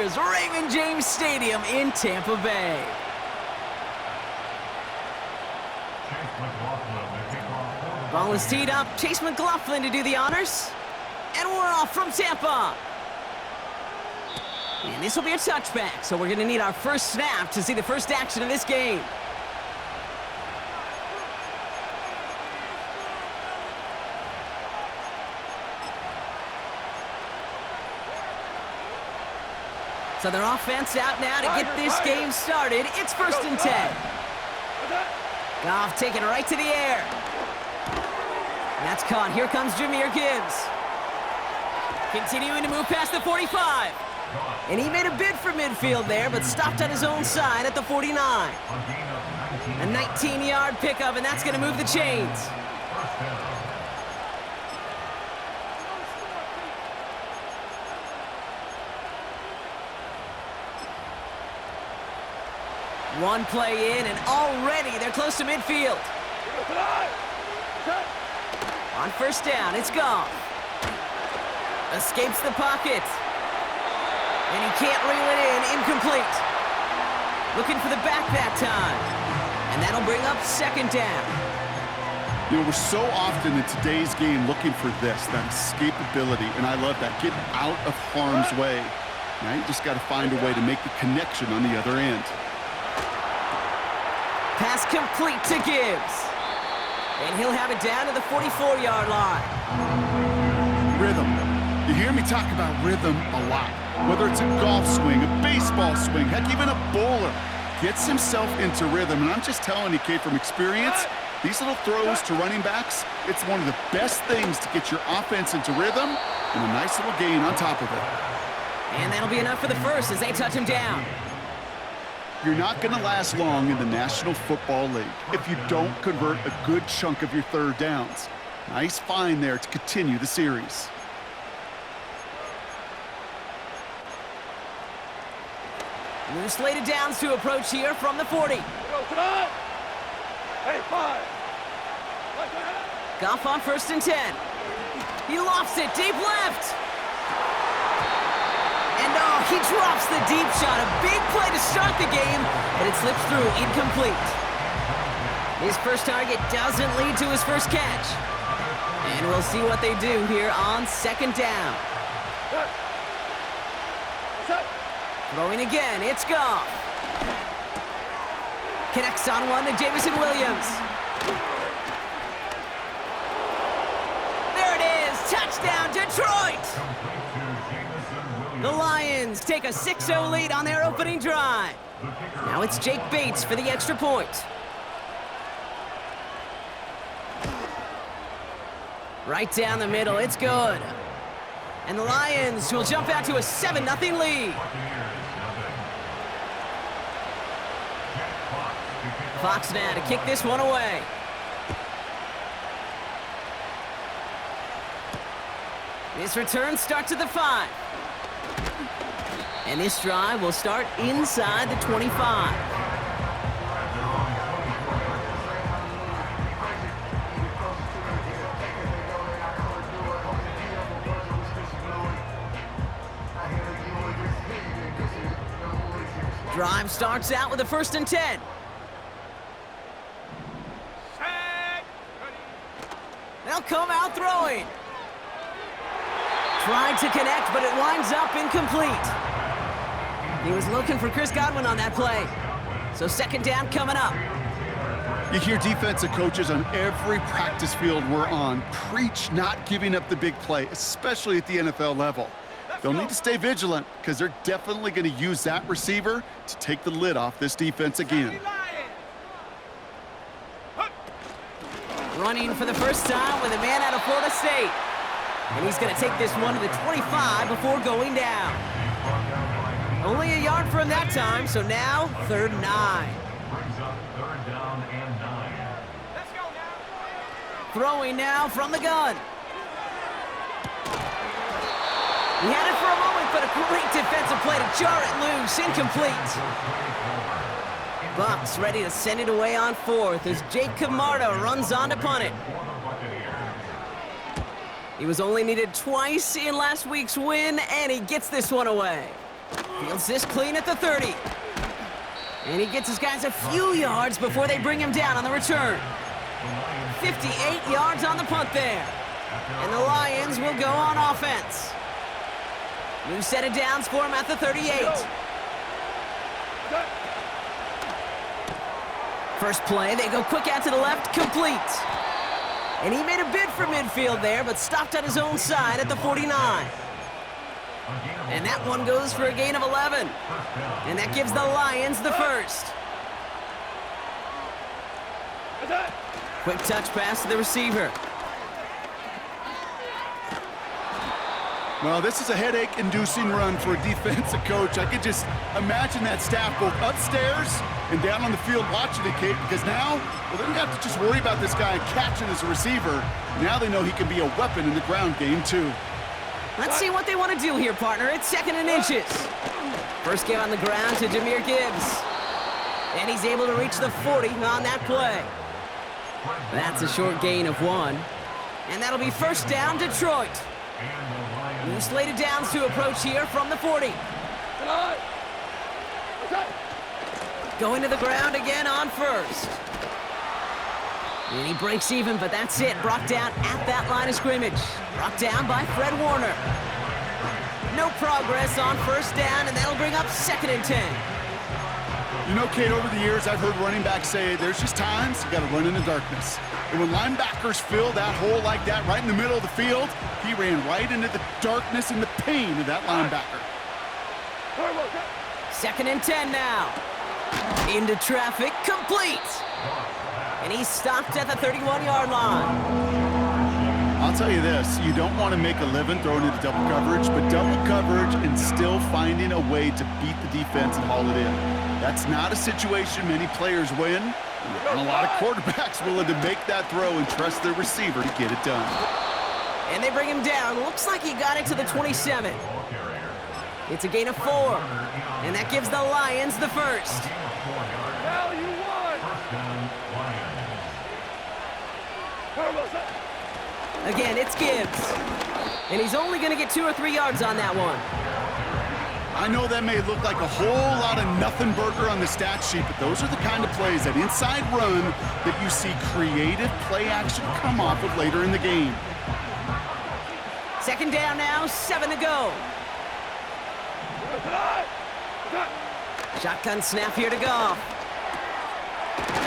Bears, Raymond James Stadium in Tampa Bay. Ball is teed up. Chase McLaughlin to do the honors. And we're off from Tampa. And this will be a touchback, so we're going to need our first snap to see the first action of this game. So their offense out now to get this game started. It's 1st and 10. Goff taking it right to the air. That's caught. Here comes Jahmyr Gibbs. Continuing to move past the 45. And he made a bid for midfield there, but stopped on his own side at the 49. A 19-yard pickup, and that's going to move the chains. One play in, and already they're close to midfield. On 1st down, it's Goff. Escapes the pocket. And he can't reel it in. Incomplete. Looking for the back that time. And that'll bring up 2nd down. You know, we're so often in today's game looking for this, that escapability, and I love that, getting out of harm's way. Now you just got to find a way to make the connection on the other end. Pass complete to Gibbs. And he'll have it down to the 44-yard line. Rhythm. You hear me talk about rhythm a lot. Whether it's a golf swing, a baseball swing, heck, even a bowler gets himself into rhythm. And I'm just telling you, Kate, from experience, these little throws to running backs, it's one of the best things to get your offense into rhythm and a nice little gain on top of it. And that'll be enough for the first as they touch him down. You're not going to last long in the National Football League if you don't convert a good chunk of your 3rd downs. Nice find there to continue the series. New slated downs to approach here from the 40. Goff on 1st and 10. He lofts it deep left. And oh, he drops the deep shot. A big play to start the game, but it slips through incomplete. His first target doesn't lead to his first catch. And we'll see what they do here on 2nd down. Throwing again, it's Goff. Connects on one to Jameson Williams. There it is, touchdown Detroit! The Lions take a 6-0 lead on their opening drive. Now it's Jake Bates for the extra point. Right down the middle, it's good. And the Lions will jump out to a 7-0 lead. Fox now to kick this one away. This return starts at the 5. And this drive will start inside the 25. Drive starts out with a 1st and 10. They'll come out throwing. Tried to connect, but it winds up incomplete. He was looking for Chris Godwin on that play. So 2nd down coming up. You hear defensive coaches on every practice field we're on preach not giving up the big play, especially at the NFL level. They'll need to stay vigilant because they're definitely going to use that receiver to take the lid off this defense again. Running for the first time with a man out of Florida State. And he's going to take this one to the 25 before going down. Only a yard for him that time, so now 3rd and 9. Throwing now from the gun. He had it for a moment, but a great defensive play to jar it loose. Incomplete. Bucks ready to send it away on 4th as Jake Camarda runs on to punt it. He was only needed twice in last week's win, and he gets this one away. Fields this clean at the 30. And he gets his guys a few yards before they bring him down on the return. 58 yards on the punt there. And the Lions will go on offense. New set of downs for him at the 38. First play, they go quick out to the left, complete. And he made a bid for midfield there, but stopped on his own side at the 49. And that one goes for a gain of 11. And that gives the Lions the first. Quick touch pass to the receiver. Well, this is a headache-inducing run for a defensive coach. I could just imagine that staff both upstairs and down on the field watching it, Kate, because now, well, they don't have to just worry about this guy catching as a receiver. Now they know he can be a weapon in the ground game, too. Let's see what they want to do here, partner. It's 2nd and inches. First give on the ground to Jahmyr Gibbs. And he's able to reach the 40 on that play. That's a short gain of 1. And that'll be first down, Detroit. New slated downs to approach here from the 40. Going to the ground again on first. And he breaks even, but that's it. Brought down at that line of scrimmage. Brought down by Fred Warner. No progress on first down, and that'll bring up 2nd and 10. You know, Kate, over the years, I've heard running backs say there's just times you got to run in the darkness. And when linebackers fill that hole like that right in the middle of the field, he ran right into the darkness and the pain of that linebacker. 2nd and 10 now. Into traffic, complete. And he's stopped at the 31-yard line. I'll tell you this, you don't want to make a living throwing into double coverage, but double coverage and still finding a way to beat the defense and haul it in. That's not a situation many players win, and a lot of quarterbacks willing to make that throw and trust their receiver to get it done. And they bring him down. Looks like he got it to the 27. It's a gain of 4, and that gives the Lions the first. Now you won. Again, it's Gibbs. And he's only going to get 2 or 3 yards on that one. I know that may look like a whole lot of nothing burger on the stat sheet, but those are the kind of plays, that inside run, that you see creative play action come off of later in the game. 2nd down now, 7 to go. Shotgun snap here to Goff.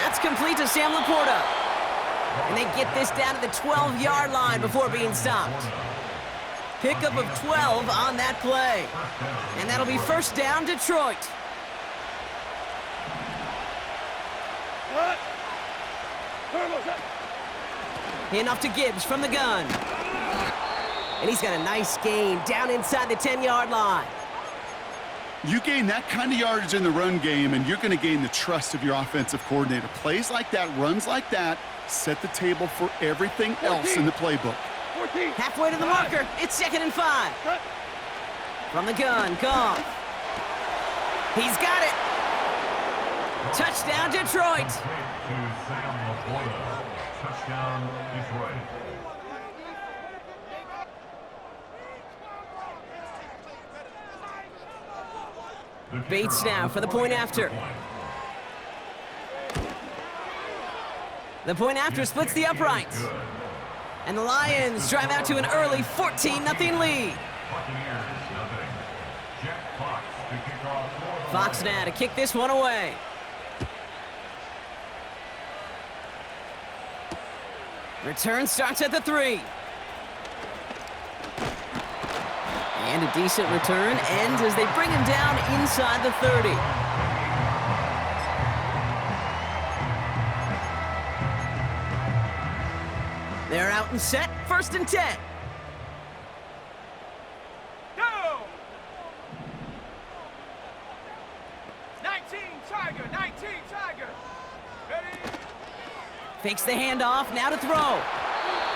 That's complete to Sam Laporta. And they get this down to the 12-yard line before being stopped. Pickup of 12 on that play. And that'll be first down, Detroit. Handoff to Gibbs from the gun. And he's got a nice gain down inside the 10-yard line. You gain that kind of yardage in the run game, and you're going to gain the trust of your offensive coordinator. Plays like that, runs like that, set the table for everything else in the playbook. Halfway to the marker, it's 2nd and 5. From the gun, Goff. He's got it. Touchdown, Detroit. Touchdown, Detroit. Bates now for the point after. The point after splits the uprights. And the Lions drive out to an early 14-0 lead. Fox now to kick this one away. Return starts at the 3. And a decent return ends as they bring him down inside the 30. They're out and set, 1st and 10. Go! 19 Tiger, 19 Tiger. Ready? Fakes the handoff, now to throw.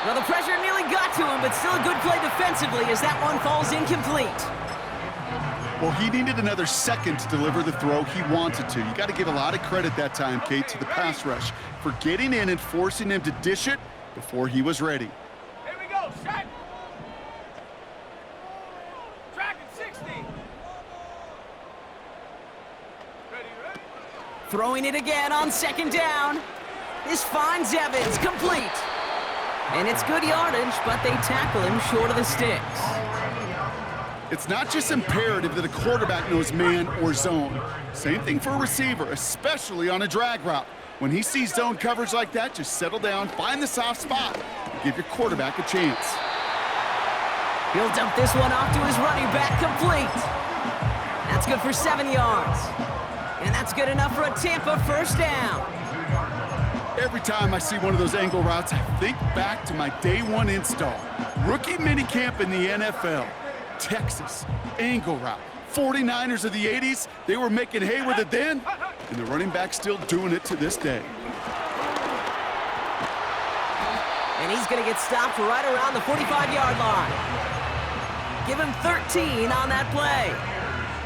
Well, the pressure nearly got to him, but still a good play defensively as that one falls incomplete. Well, he needed another second to deliver the throw he wanted to. You got to give a lot of credit that time, Kate, to the pass rush for getting in and forcing him to dish it before he was ready. Here we go, set. Track at 60. Throwing it again on second down. This finds Evans, complete. And it's good yardage, but they tackle him short of the sticks. It's not just imperative that a quarterback knows man or zone. Same thing for a receiver, especially on a drag route. When he sees zone coverage like that, just settle down, find the soft spot, and give your quarterback a chance. He'll dump this one off to his running back, complete. That's good for 7 yards. And that's good enough for a Tampa first down. Every time I see one of those angle routes, I think back to my day one install. Rookie minicamp in the NFL. Texas, angle route. 49ers of the 80s, they were making hay with it then, and the running back's still doing it to this day. And he's going to get stopped right around the 45-yard line. Give him 13 on that play.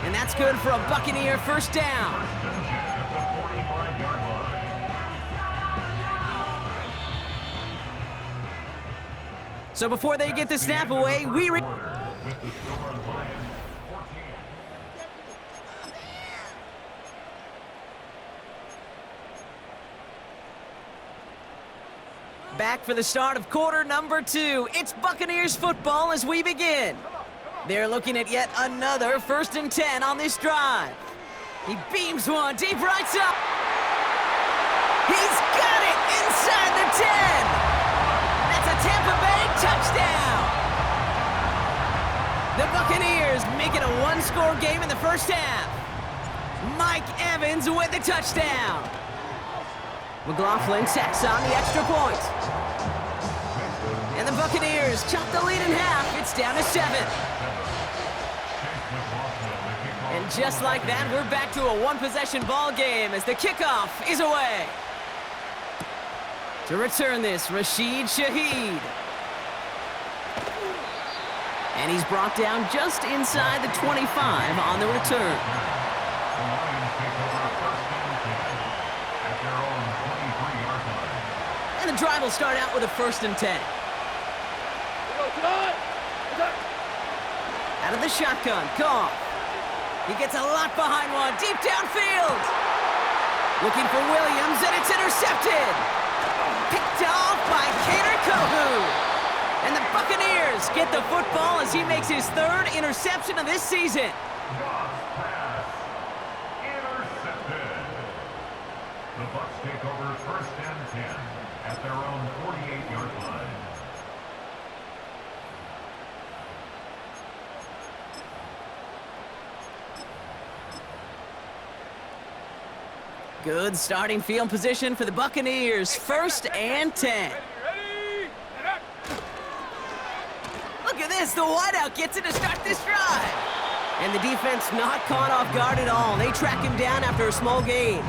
And that's good for a Buccaneer first down. So before they get the snap away, back for the start of quarter number 2. It's Buccaneers football as we begin. They're looking at yet another 1st and 10 on this drive. He beams one deep right side. He's got it inside the 10. That's a Tampa Bay touchdown. The Buccaneers make it a one-score game in the first half. Mike Evans with the touchdown. McLaughlin tacks on the extra point. And the Buccaneers chop the lead in half. It's down to 7. And just like that, we're back to a one-possession ball game as the kickoff is away. To return this, Rashid Shaheed. And he's brought down just inside the 25 on the return. And the drive will start out with a 1st and 10. Out of the shotgun, Goff. He gets a lot behind one, deep downfield. Looking for Williams, and it's intercepted. Picked off by Kader Kohu. And the Buccaneers get the football as he makes his 3rd interception of this season. Intercepted. The Bucs take over 1st and 10 at their own 48-yard line. Good starting field position for the Buccaneers. 1st and 10. Look at this. The wideout gets it to start this drive. And the defense not caught off guard at all. They track him down after a small gain.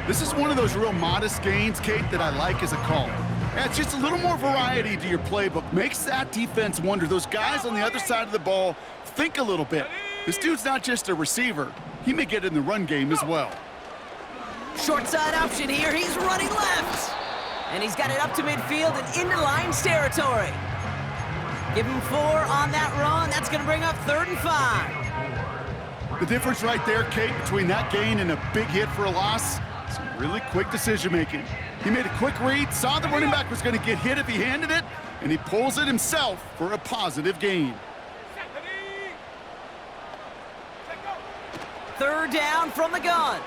This is one of those real modest gains, Kate, that I like as a call. Yeah, it's just a little more variety to your playbook. Makes that defense wonder. Those guys on the other side of the ball think a little bit. This dude's not just a receiver. He may get in the run game as well. Short side option here. He's running left. And he's got it up to midfield and into Lions territory. Give him 4 on that run. That's going to bring up 3rd and 5. The difference right there, Kate, between that gain and a big hit for a loss, some really quick decision-making. He made a quick read, saw the running back was going to get hit if he handed it, and he pulls it himself for a positive gain. 3rd down from the gun.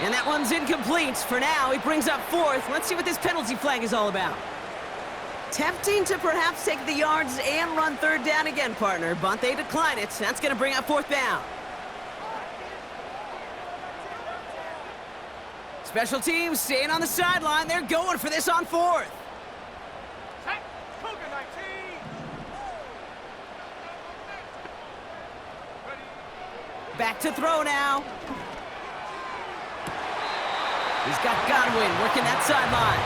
And that one's incomplete. For now, he brings up 4th. Let's see what this penalty flag is all about. Tempting to perhaps take the yards and run 3rd down again, partner, but they decline it. That's going to bring up 4th down. Special teams staying on the sideline. They're going for this on 4th. Back to throw now. He's got Godwin working that sideline.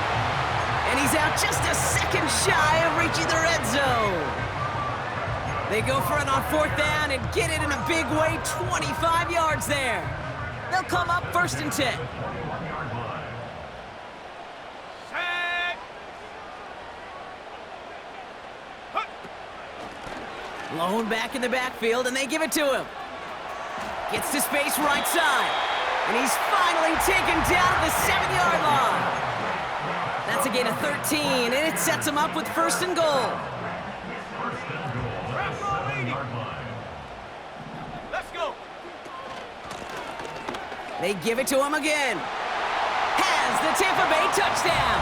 And he's out just a second shy of reaching the red zone. They go for it on 4th down and get it in a big way, 25 yards there. They'll come up 1st and 10. Lone back in the backfield, and they give it to him. Gets to space right side. And he's finally taken down at the 7-yard line. That's a gain of 13, and it sets him up with first and goal. First and goal at the 7-yard line. Let's go. They give it to him again. Has the Tampa Bay touchdown.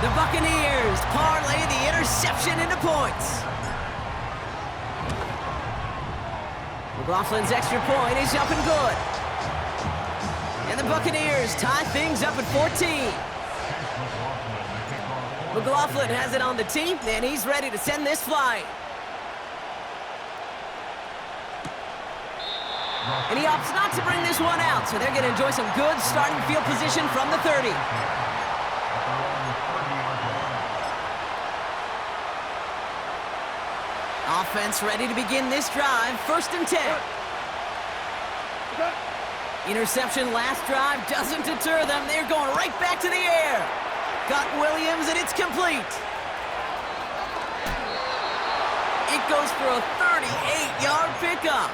The Buccaneers parlay the interception into points. McLaughlin's extra point is up and good. And the Buccaneers tie things up at 14. McLaughlin has it on the tee, and he's ready to send this flight. And he opts not to bring this one out, so they're going to enjoy some good starting field position from the 30. Offense ready to begin this drive, first and 10. Interception last drive doesn't deter them. They're going right back to the air. Got Williams, and it's complete. It goes for a 38-yard pickup.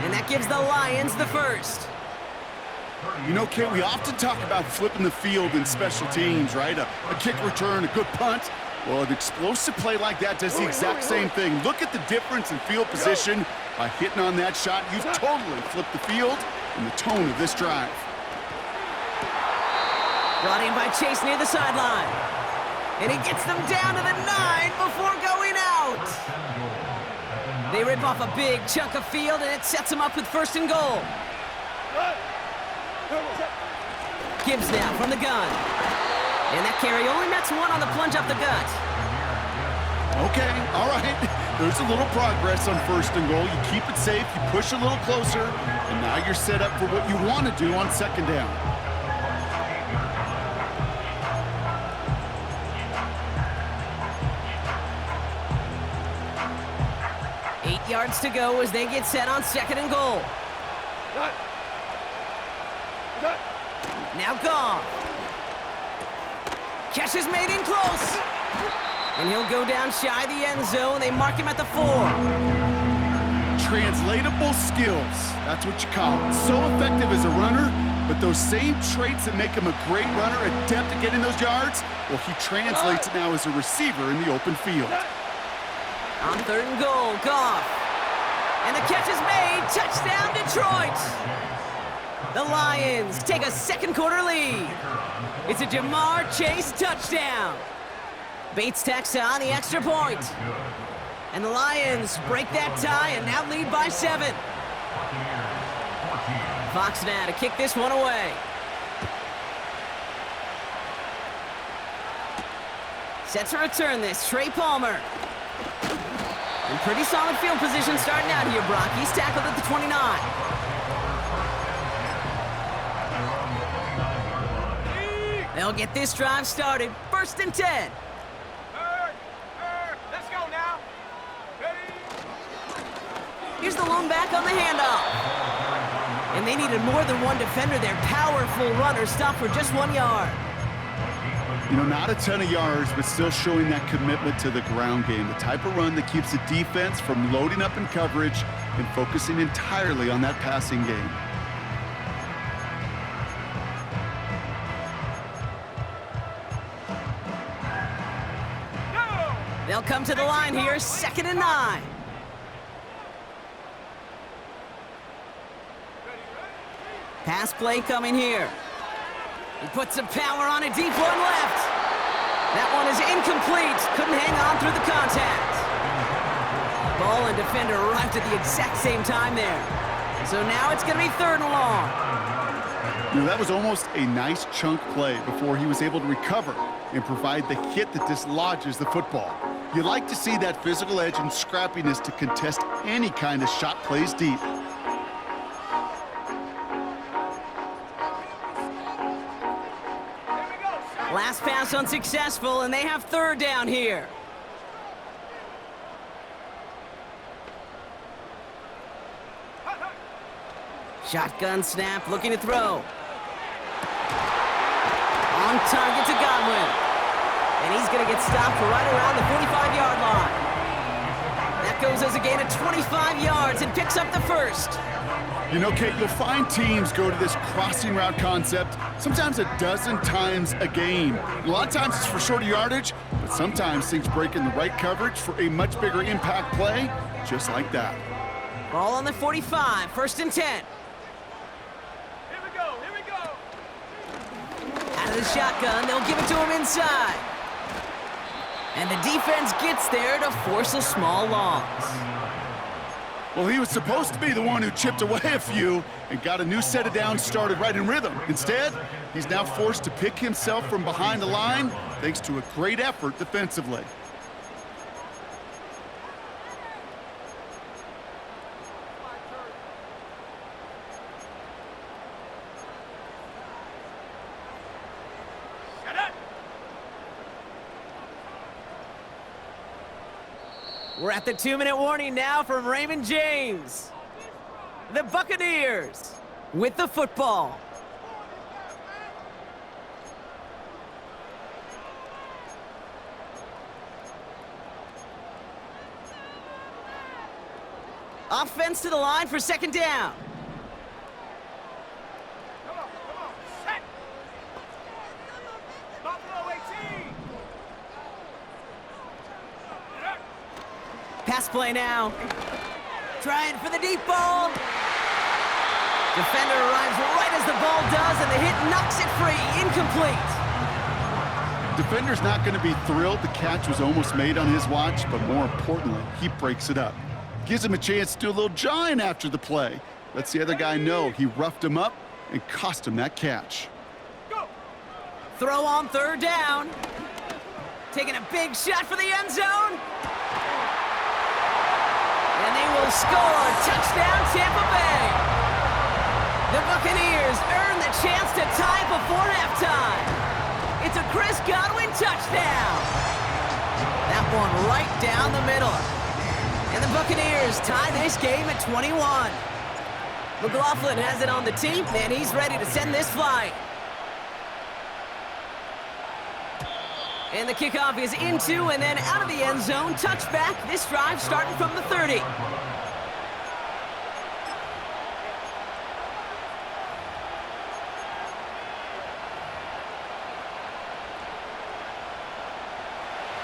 And that gives the Lions the first. You know, Kate, we often talk about flipping the field in special teams, right? A kick return, a good punt. Well, an explosive play like that does the exact same thing. Look at the difference in field position. By hitting on that shot, you've totally flipped the field and the tone of this drive. Brought in by Chase near the sideline. And he gets them down to the 9 before going out. They rip off a big chunk of field, and it sets them up with first and goal. Gibbs now from the gun. And that carry only nets one on the plunge up the gut. Okay, all right. There's a little progress on first and goal. You keep it safe, you push a little closer, and now you're set up for what you want to do on second down. Yards to go as they get set on second and goal. Now gone. Catch is made in close. And he'll go down shy of the end zone. They mark him at the 4. Translatable skills. That's what you call it. So effective as a runner, but those same traits that make him a great runner, adept at getting those yards, well, he translates it now as a receiver in the open field. On third and goal, Goff. And the catch is made. Touchdown, Detroit. The Lions take a second quarter lead. It's a Jamar Chase touchdown. Bates tacks on the extra point. And the Lions break that tie and now lead by 7. Fox now to kick this one away. Set to return this, Trey Palmer. And pretty solid field position starting out here, Brock. He's tackled at the 29. They'll get this drive started. First and 10. Let's go now. Ready? Here's the lone back on the handoff. And they needed more than one defender. Their powerful runner stopped for just 1 yard. You know, not a ton of yards, but still showing that commitment to the ground game. The type of run that keeps the defense from loading up in coverage and focusing entirely on that passing game. They'll come to the line here, 2nd and 9. Pass play coming here. He puts some power on a deep one left. That one is incomplete. Couldn't hang on through the contact. Ball and defender arrived at the exact same time there. So now it's going to be 3rd and long. You know, that was almost a nice chunk play before he was able to recover and provide the hit that dislodges the football. You like to see that physical edge and scrappiness to contest any kind of shot plays deep. Last pass unsuccessful, and they have 3rd down here. Shotgun snap, looking to throw. On target to Godwin. And he's going to get stopped right around the 45-yard line. That that goes as a gain of 25 yards and picks up the first. You know, Kate, you'll find teams go to this crossing route concept sometimes a dozen times a game. A lot of times it's for shorter yardage, but sometimes things break in the right coverage for a much bigger impact play, just like that. Ball on the 45, 1st and 10. Here we go, here we go. Out of the shotgun, they'll give it to him inside. And the defense gets there to force a small loss. Well, he was supposed to be the one who chipped away a few and got a new set of downs started right in rhythm. Instead, he's now forced to pick himself from behind the line thanks to a great effort defensively. Shut up. We're at the 2-minute warning now from Raymond James. The Buccaneers with the football. Offense to the line for 2nd down. Come on, set. Buffalo 18. Pass play now. Trying for the deep ball. Defender arrives right as the ball does, and the hit knocks it free. Incomplete. Defender's not going to be thrilled the catch was almost made on his watch, but more importantly, he breaks it up. Gives him a chance to do a little jawing after the play. Lets the other guy know he roughed him up and cost him that catch. Go. Throw on 3rd down. Taking a big shot for the end zone. And they will score. Touchdown, Tampa Bay. The Buccaneers earn the chance to tie before halftime. It's a Chris Godwin touchdown. That one right down the middle. And the Buccaneers tie this game at 21. McLaughlin has it on the tee, and he's ready to send this flight. And the kickoff is into and then out of the end zone. Touchback. This drive starting from the 30.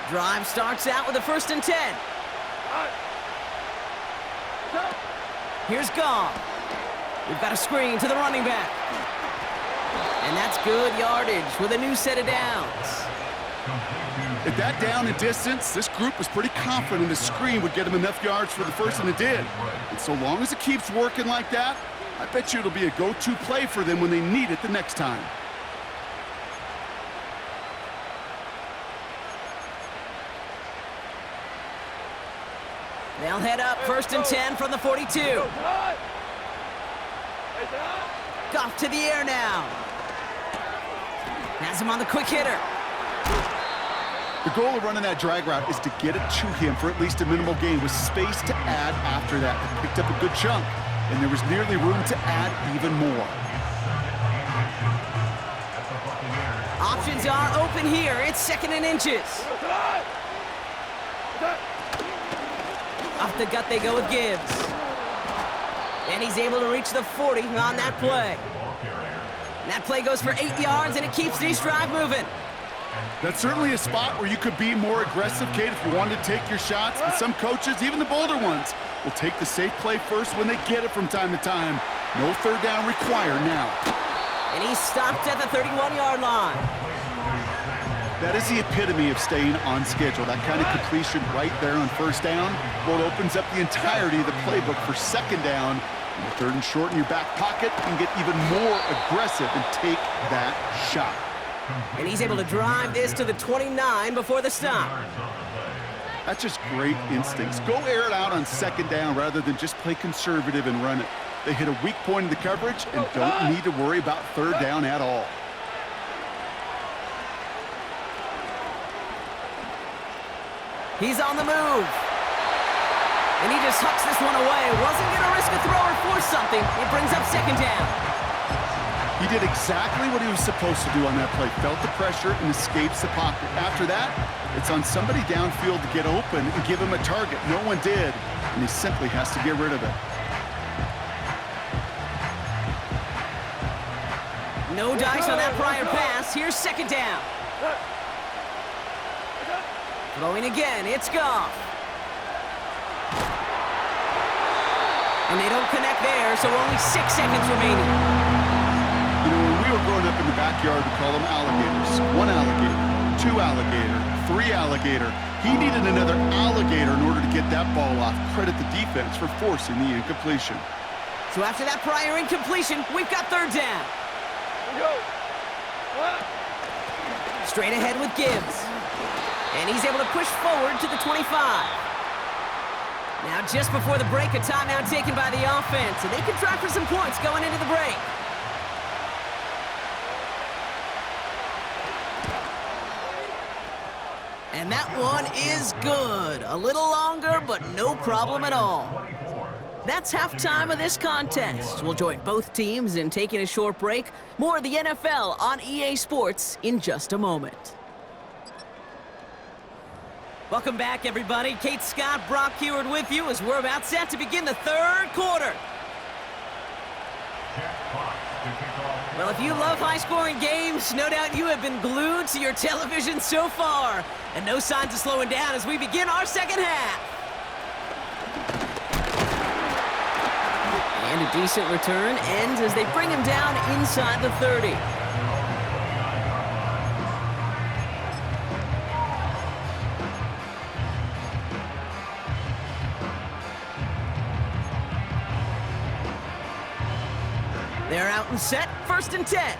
Drive starts out with a 1st and 10. Here's Goff. We've got a screen to the running back. And that's good yardage with a new set of downs. At that down and distance, this group was pretty confident the screen would get him enough yards for the first, and it did. And so long as it keeps working like that, I bet you it'll be a go-to play for them when they need it the next time. They'll head up 1st and 10 from the 42. Goff to the air now. Has him on the quick hitter. The goal of running that drag route is to get it to him for at least a minimal gain with space to add after that. He picked up a good chunk, and there was nearly room to add even more. Options are open here. It's 2nd and inches. Off the gut they go with Gibbs. And he's able to reach the 40 on that play. And that play goes for 8 yards, and it keeps this drive moving. That's certainly a spot where you could be more aggressive, Kate, if you wanted to take your shots. But some coaches, even the bolder ones, will take the safe play first when they get it from time to time. No 3rd down required now. And he's stopped at the 31-yard line. That is the epitome of staying on schedule. That kind of completion right there on 1st down. Well, it opens up the entirety of the playbook for 2nd down. And the 3rd and short in your back pocket, you can get even more aggressive and take that shot. And he's able to drive this to the 29 before the stop. That's just great instincts. Go air it out on 2nd down rather than just play conservative and run it. They hit a weak point in the coverage and don't need to worry about 3rd down at all. He's on the move. And he just hucks this one away. Wasn't going to risk a throw or force something. It brings up 2nd down. He did exactly what he was supposed to do on that play. Felt the pressure and escapes the pocket. After that, it's on somebody downfield to get open and give him a target. No one did, and he simply has to get rid of it. No dice on that prior pass. Here's second down. Throwing again. It's Goff. And they don't connect there, so only 6 seconds remaining. You know, when we were growing up in the backyard, we call them alligators. 1 alligator, 2 alligator, 3 alligator. He needed another alligator in order to get that ball off. Credit the defense for forcing the incompletion. So after that prior incompletion, we've got third down. Straight ahead with Gibbs. And he's able to push forward to the 25. Now just before the break, a timeout taken by the offense, and they can try for some points going into the break. And that one is good. A little longer, but no problem at all. That's halftime of this contest. We'll join both teams in taking a short break. More of the NFL on EA Sports in just a moment. Welcome back, everybody. Kate Scott, Brock Heward with you as we're about set to begin the third quarter. Well, if you love high-scoring games, no doubt you have been glued to your television so far. And no signs of slowing down as we begin our second half. And a decent return ends as they bring him down inside the 30. They're out and set, 1st and 10.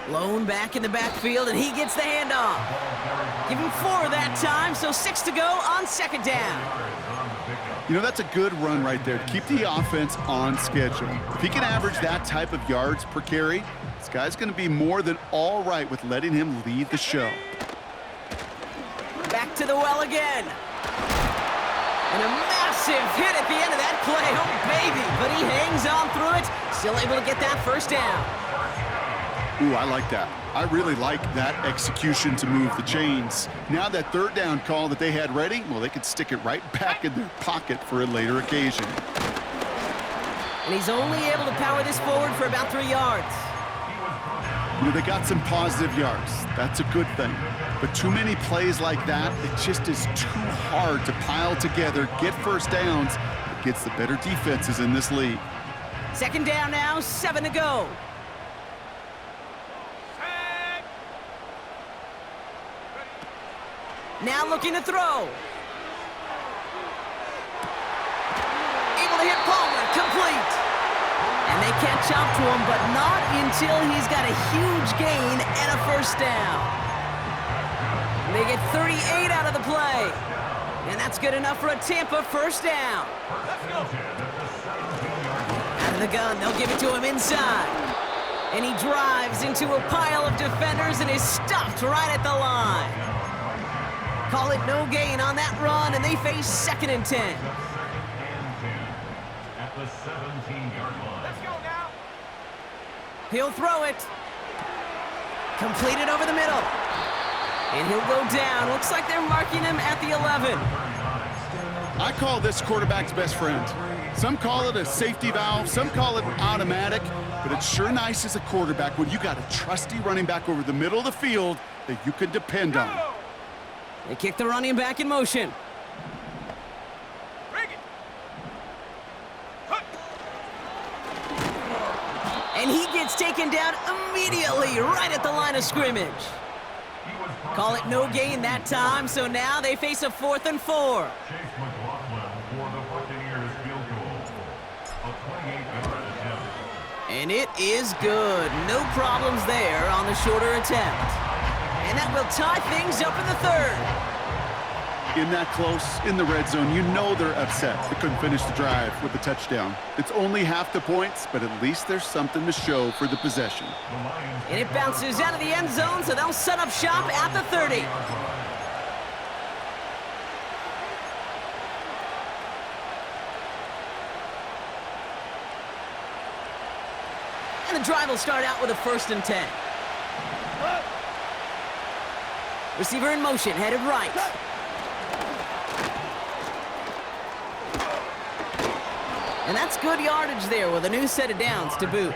Lone back in the backfield, and he gets the handoff. Give him 4 that time, so 6 to go on second down. You know, that's a good run right there to keep the offense on schedule. If he can average that type of yards per carry, this guy's going to be more than all right with letting him lead the show. Back to the well again. And a massive hit at the end of that play. Oh, baby. But he hangs on through it. Still able to get that first down. Ooh, I like that. I really like that execution to move the chains. Now that third down call that they had ready, well, they could stick it right back in their pocket for a later occasion. And he's only able to power this forward for about 3 yards. You know, they got some positive yards. That's a good thing. But too many plays like that, it just is too hard to pile together, get first downs against the better defenses in this league. Second down now, 7 to go. Now looking to throw. Able to hit Palmer, complete. And they catch up to him, but not until he's got a huge gain and a first down. They get 38 out of the play. And that's good enough for a Tampa first down. Out of the gun, they'll give it to him inside. And he drives into a pile of defenders and is stopped right at the line. Call it no gain on that run, and they face 2nd and 10. At the 17-yard line. Let's go now. He'll throw it. Completed over the middle. And he'll go down. Looks like they're marking him at the 11. I call this quarterback's best friend. Some call it a safety valve, some call it automatic, but it's sure nice as a quarterback when you got a trusty running back over the middle of the field that you can depend on. They kick the running back in motion. Bring it. And he gets taken down immediately right at the line of scrimmage. Call it no gain that time, so now they face a 4th and 4. Chase McLaughlin for the Buccaneers field goal. A 28-yard attempt. And it is good. No problems there on the shorter attempt. And that will tie things up in the 3rd. In that close, in the red zone, you know they're upset. They couldn't finish the drive with the touchdown. It's only half the points, but at least there's something to show for the possession. And it bounces out of the end zone, so they'll set up shop at the 30. And the drive will start out with a 1st and 10. Receiver in motion, headed right. And that's good yardage there with a new set of downs to boot.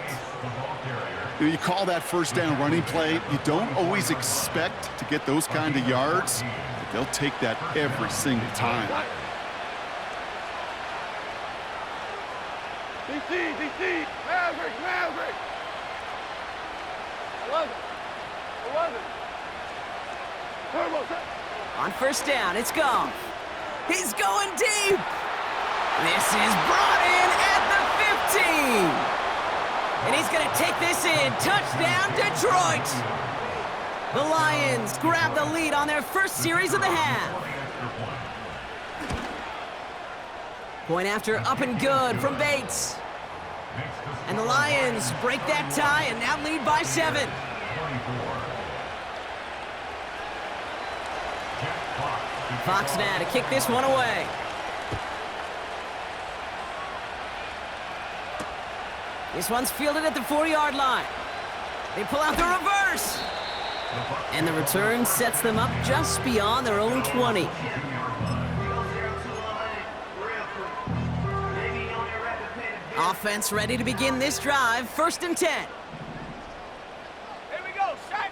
You call that 1st down running play. You don't always expect to get those kind of yards, but they'll take that every single time. DC, Maverick. 11. Turbo set. On 1st down, it's Goff. He's going deep. This is brought in at the 15. And he's going to take this in. Touchdown, Detroit. The Lions grab the lead on their first series of the half. Point after up and good from Bates. And the Lions break that tie and now lead by 7. Fox now to kick this one away. This one's fielded at the 4-yard line. They pull out the reverse. And the return sets them up just beyond their own 20. Offense ready to begin this drive. 1st and 10. Here we go, set.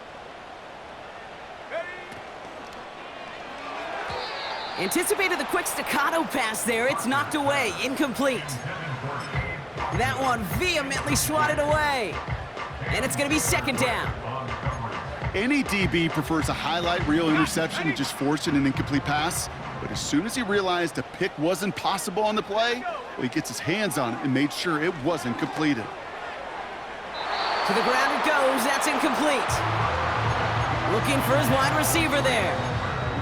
Ready. Anticipated the quick staccato pass there. It's knocked away. Incomplete. That one vehemently swatted away. And it's going to be 2nd down. Any DB prefers a highlight reel interception to just forcing an incomplete pass. But as soon as he realized a pick wasn't possible on the play, well, he gets his hands on it and made sure it wasn't completed. To the ground it goes. That's incomplete. Looking for his wide receiver there.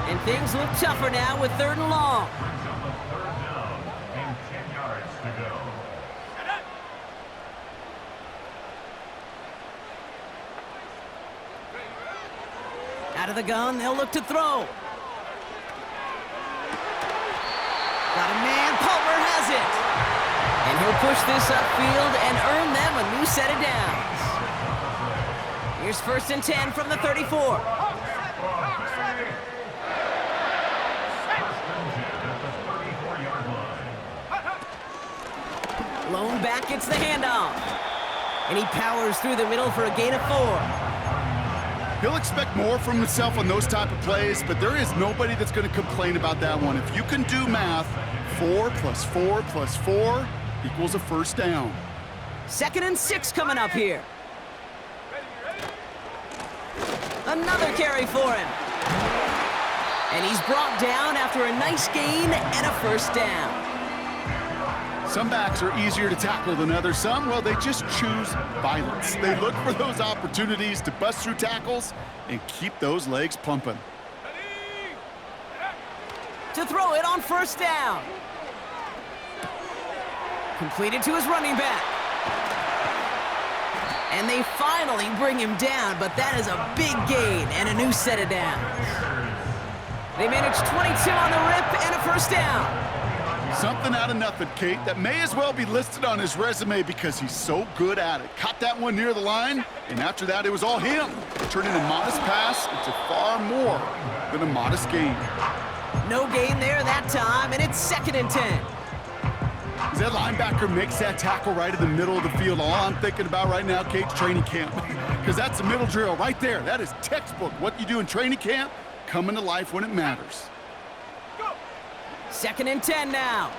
And things look tougher now with 3rd and long. Out of the gun, they'll look to throw. Got a man, Palmer has it. And he'll push this upfield and earn them a new set of downs. Here's 1st and 10 from the 34. Lone back gets the handoff. And he powers through the middle for a gain of 4. He'll expect more from himself on those type of plays, but there is nobody that's going to complain about that one. If you can do math, 4 + 4 + 4 equals a 1st down. 2nd and 6 coming up here. Another carry for him. And he's brought down after a nice gain and a 1st down. Some backs are easier to tackle than others. Some, well, they just choose violence. They look for those opportunities to bust through tackles and keep those legs pumping. To throw it on 1st down. Completed to his running back. And they finally bring him down, but that is a big gain and a new set of downs. They manage 22 on the rip and a 1st down. Something out of nothing, Kate, that may as well be listed on his resume because he's so good at it. Caught that one near the line, and after that, it was all him. Turning a modest pass into far more than a modest gain. No gain there that time, and it's 2nd and 10. As that linebacker makes that tackle right in the middle of the field, all I'm thinking about right now, Kate's training camp. Because that's the middle drill right there. That is textbook. What you do in training camp, coming to life when it matters. 2nd and 10 now.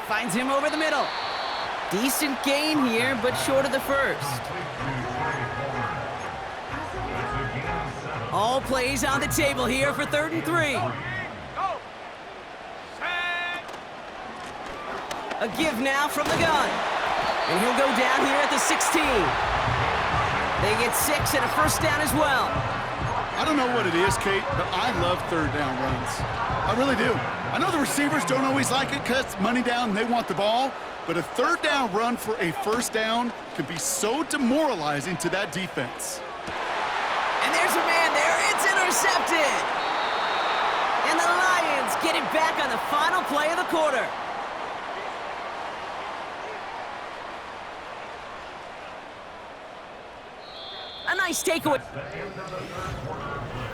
Finds him over the middle. Decent gain here, but short of the 1st. All plays on the table here for 3rd and 3. A give now from the gun. And he'll go down here at the 16. They get 6 and a 1st down as well. I don't know what it is, Kate, but I love 3rd down runs. I really do. I know the receivers don't always like it because it's money down and they want the ball, but a 3rd down run for a 1st down can be so demoralizing to that defense. And there's a man there. It's intercepted. And the Lions get it back on the final play of the quarter. Nice takeaway. The end of the third quarter of play.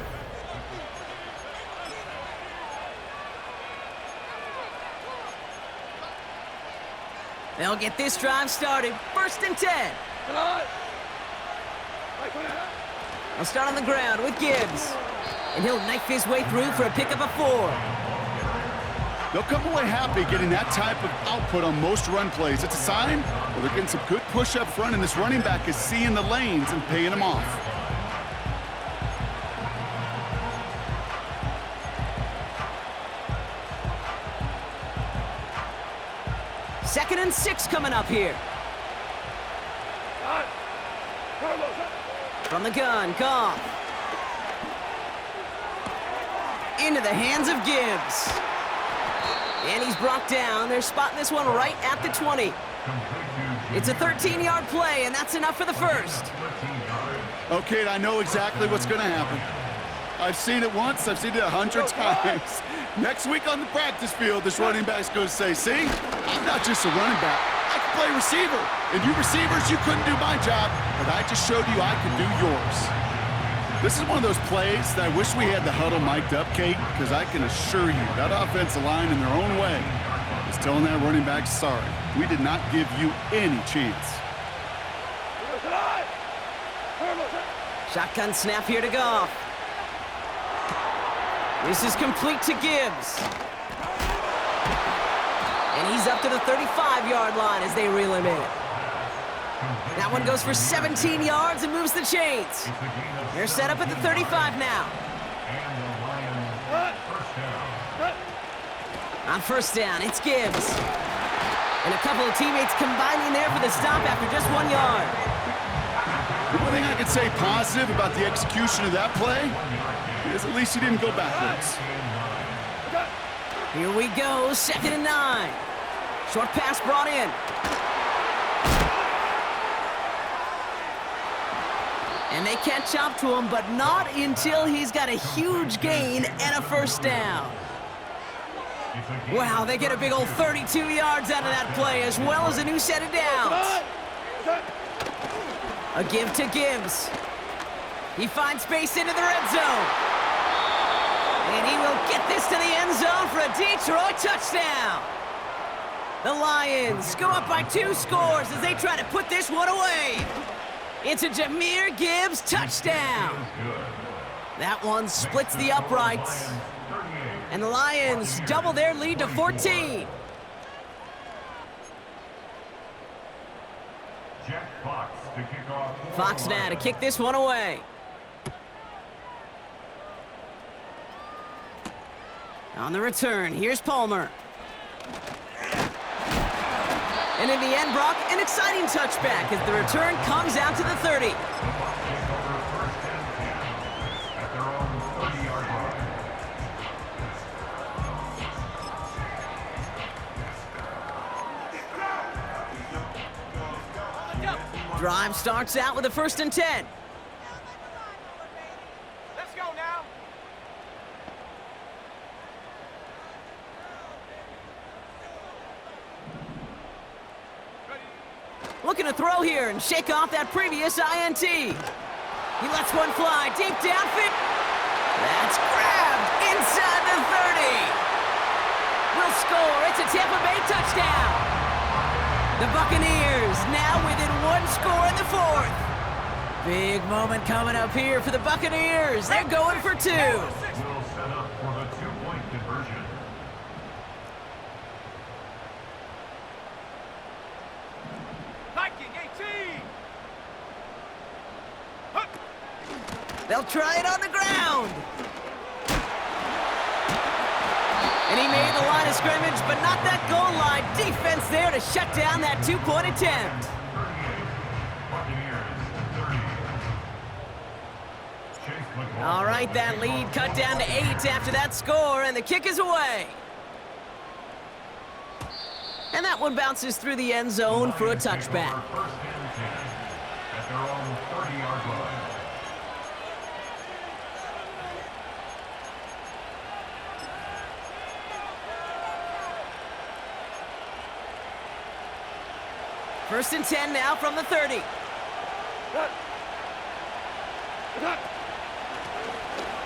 They'll get this drive started. 1st and 10. They'll start on the ground with Gibbs. And he'll knife his way through for a pickup of 4. They'll come away happy getting that type of output on most run plays. It's a sign well, they're getting some good push up front, and this running back is seeing the lanes and paying them off. Second and 6 coming up here. From the gun, Goff. Into the hands of Gibbs. And he's brought down. They're spotting this one right at the 20. It's a 13-yard play, and that's enough for the first. Okay, I know exactly what's going to happen. I've seen it once. I've seen it 100 times. Next week on the practice field, this running back's going to say, see, I'm not just a running back. I can play receiver. And you receivers, you couldn't do my job, but I just showed you I could do yours. This is one of those plays that I wish we had the huddle mic'd up, Kate, because I can assure you that offensive line in their own way is telling that running back, sorry, we did not give you any chance. Shotgun snap here to Goff. This is complete to Gibbs. And he's up to the 35-yard line as they reel him in. That one goes for 17 yards and moves the chains. They're set up at the 35 now. On 1st down, it's Gibbs. And a couple of teammates combining there for the stop after just 1 yard. The one thing I could say positive about the execution of that play is at least he didn't go backwards. Here we go, 2nd and 9. Short pass brought in. And they catch up to him, but not until he's got a huge gain and a 1st down. Wow, they get a big old 32 yards out of that play, as well as a new set of downs. A give to Gibbs. He finds space into the red zone. And he will get this to the end zone for a Detroit touchdown. The Lions go up by 2 scores as they try to put this one away. It's a Jahmyr Gibbs touchdown. That one splits the uprights. And the Lions double their lead to 14. Fox now to kick this one away. On the return, here's Palmer. And in the end, Brock, an exciting touchback as the return comes out to the 30. Drive starts out with a 1st and 10. Let's go now. Looking to throw here and shake off that previous INT. He lets one fly deep downfield. That's grabbed inside the 30. Will score. It's a Tampa Bay touchdown. The Buccaneers now within 1 score in the 4th. Big moment coming up here for the Buccaneers. They're going for 2. Will set up for the 2-point conversion. Viking 18. They'll try it on the ground. And he made the line of scrimmage, but not that goal line. Defense there to shut down that 2-point attempt. All right, that lead cut down to 8 after that score, and the kick is away. And that one bounces through the end zone for a touchback. First and 10 at their own 30-yard line. First and 10 now from the 30.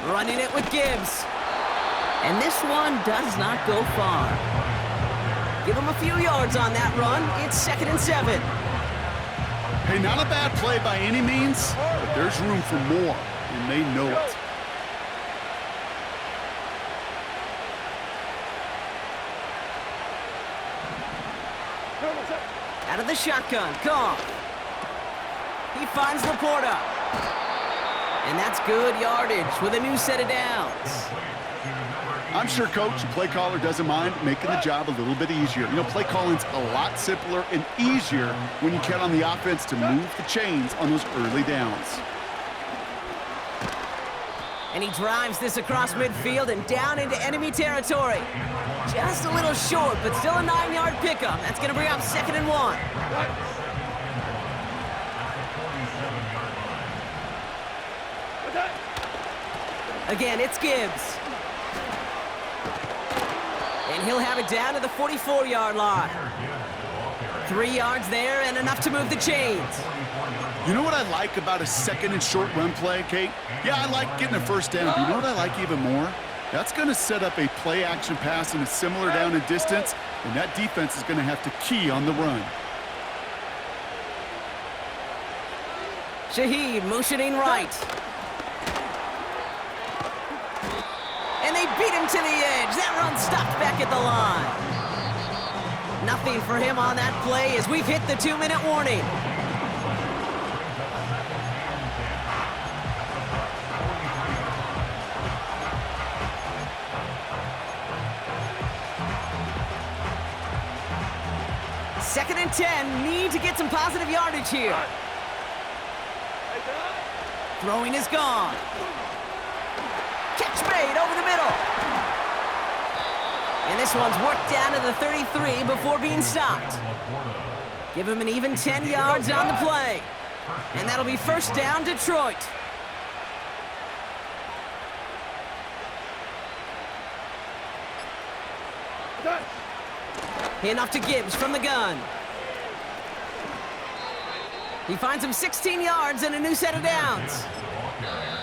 Running it with Gibbs. And this one does not go far. Give him a few yards on that run. It's 2nd and 7. Hey, not a bad play by any means, but there's room for more, and they know it. Out of the shotgun, Goff. He finds Laporta. And that's good yardage with a new set of downs. I'm sure coach and play caller doesn't mind making the job a little bit easier. You know, play calling's a lot simpler and easier when you count on the offense to move the chains on those early downs. And he drives this across midfield and down into enemy territory. Just a little short, but still a 9-yard pickup. That's going to bring up 2nd and 1. Again, it's Gibbs. And he'll have it down to the 44-yard line. 3 yards there and enough to move the chains. You know what I like about a 2nd and short run play, Kate? Yeah, I like getting a first down. But you know what I like even more? That's going to set up a play-action pass in a similar down and distance, and that defense is going to have to key on the run. Shaheed motioning right. And they beat him to the edge. That run stopped back at the line. Nothing for him on that play as we've hit the 2-minute warning. Second and 10, need to get some positive yardage here. Throwing is gone. Catch made over the middle. And this one's worked down to the 33 before being stopped. Give him an even 10 yards on the play. And that'll be first down, Detroit. Hand off to Gibbs from the gun. He finds him 16 yards and a new set of downs.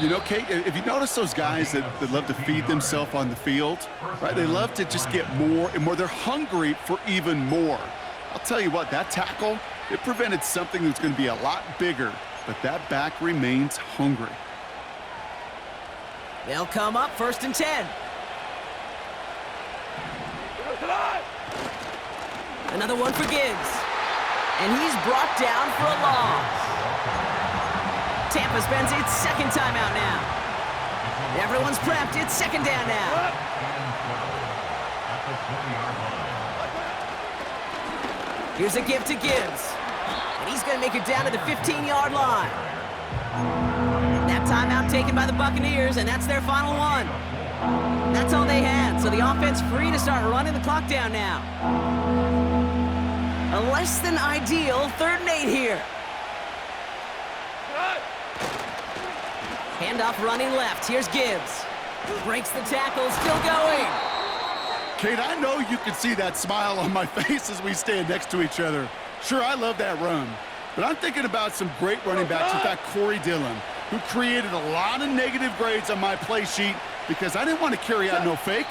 You know, Kate, if you notice those guys that love to feed themselves on the field, right? They love to just get more and more. They're hungry for even more. I'll tell you what, that tackle, it prevented something that's going to be a lot bigger, but that back remains hungry. They'll come up 1st and 10. Another one for Gibbs. And he's brought down for a loss. Tampa spends its 2nd timeout now. Everyone's prepped. It's 2nd down now. Here's a give to Gibbs. And he's going to make it down to the 15-yard line. That timeout taken by the Buccaneers, and that's their final one. That's all they had, so the offense free to start running the clock down now. A less than ideal 3rd and 8 here. Handoff running left. Here's Gibbs. Breaks the tackle, still going. Kate, I know you can see that smile on my face as we stand next to each other. Sure, I love that run. But I'm thinking about some great running backs. In fact, Corey Dillon, who created a lot of negative grades on my play sheet because I didn't want to carry out no fake.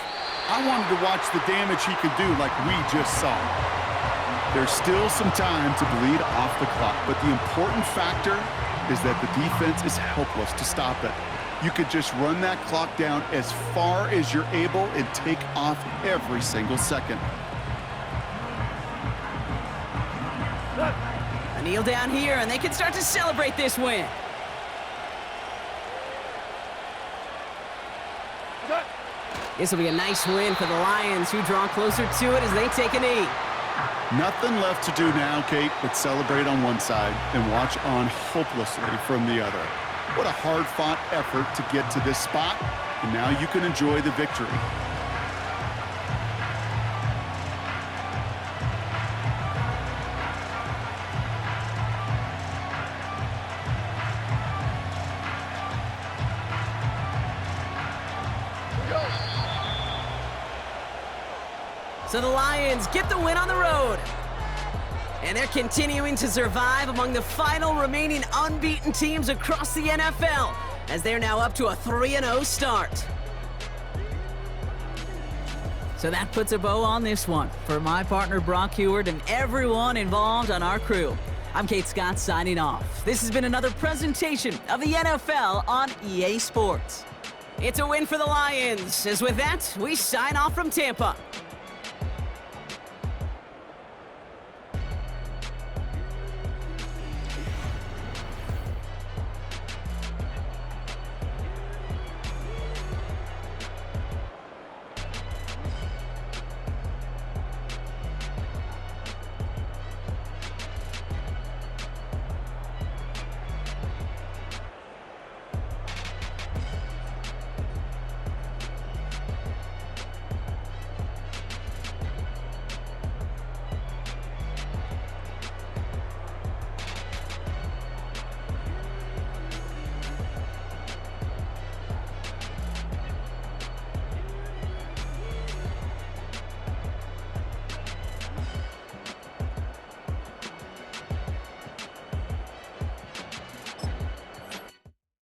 I wanted to watch the damage he could do like we just saw. There's still some time to bleed off the clock, but the important factor is that the defense is helpless to stop it. You could just run that clock down as far as you're able and take off every single second. A kneel down here, and they can start to celebrate this win. This will be a nice win for the Lions, who draw closer to it as they take a knee. Nothing left to do now, Kate, but celebrate on one side and watch on hopelessly from the other. What a hard-fought effort to get to this spot, and now you can enjoy the victory. So the Lions get the win on the road. And they're continuing to survive among the final remaining unbeaten teams across the NFL as they're now up to a 3-0 start. So that puts a bow on this one. For my partner Brock Heward and everyone involved on our crew, I'm Kate Scott signing off. This has been another presentation of the NFL on EA Sports. It's a win for the Lions, as with that, we sign off from Tampa.